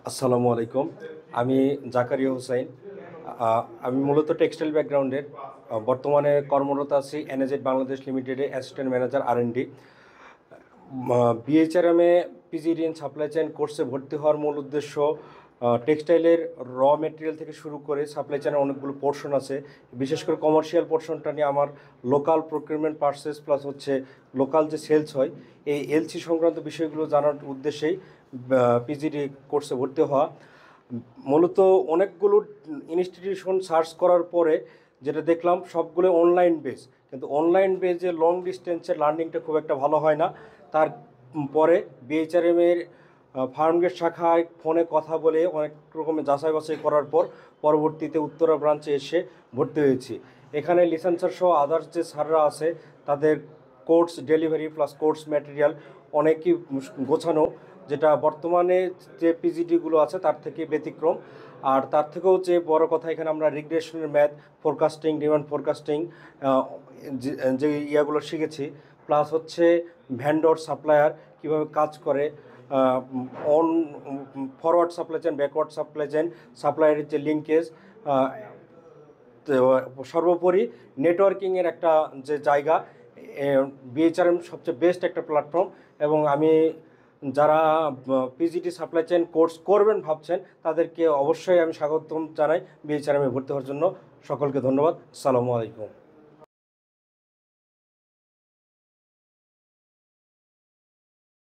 আসসালামু আলাইকুম। আমি জাকারিয়া হোসাইন। আমি মূলত টেক্সটাইল ব্যাকগ্রাউন্ডের। বর্তমানে কর্মরত আছি এনএজেড বাংলাদেশ লিমিটেডে অ্যাসিস্ট্যান্ট ম্যানেজার আর&ডি। বিএইচআরএমে পিজিডি ইন সাপ্লাই চেইন কোর্সে ভর্তি হওয়ার মূল উদ্দেশ্য টেক্সটাইলের র মেটেরিয়াল থেকে শুরু করে সাপ্লাই চেইনের অনেকগুলো পোর্শন আছে। বিশেষ করে কমার্শিয়াল পোর্শনটা নিয়ে আমার লোকাল প্রকিউরমেন্ট পারচেস প্লাস হচ্ছে লোকাল যে সেলস হয় এই এলসি সংক্রান্ত বিষয়গুলো জানার উদ্দেশ্যেই পিজিডি কোর্সে ভর্তি হওয়া। মূলত অনেকগুলো ইনস্টিটিউশন সার্চ করার পরে যেটা দেখলাম সবগুলো অনলাইন বেস, কিন্তু অনলাইন বেজে লং ডিস্টেন্সের লার্নিংটা খুব একটা ভালো হয় না। তার পরে বিএইচআরএমের ফার্মগেট শাখায় ফোনে কথা বলে অনেক রকমের যাচাই বাছাই করার পর পরবর্তীতে উত্তরা ব্রাঞ্চে এসে ভর্তি হয়েছি। এখানে লিসেন্সার সহ আদার্স যে স্যাররা আছে তাদের course delivery plus course material অনেকই গোছানো, যেটা বর্তমানে যে পিজিডিগুলো আছে তার থেকে ব্যতিক্রম। আর তার থেকেও যে বড় কথা, এখানে আমরা রিগ্রেশনের ম্যাথ, ফোরকাস্টিং, ডিমান্ড ফোরকাস্টিং যে ইয়াগুলো শিখেছি, প্লাস হচ্ছে ভ্যান্ডর সাপ্লায়ার কীভাবে কাজ করে, on forward supply chain, backward supply chain, সাপ্লায়ারের যে লিঙ্কেজ, সর্বোপরি নেটওয়ার্কিংয়ের একটা যে জায়গা, বিএইচআরএম সবচেয়ে বেস্ট একটা প্ল্যাটফর্ম। এবং আমি যারা পিজিটি সাপ্লাই চেইন কোর্স করবেন ভাবছেন তাদেরকে অবশ্যই আমি স্বাগতম জানাই বিএইচআরএমে ভর্তি হওয়ার জন্য। সকলকে ধন্যবাদ। আসসালামু আলাইকুম।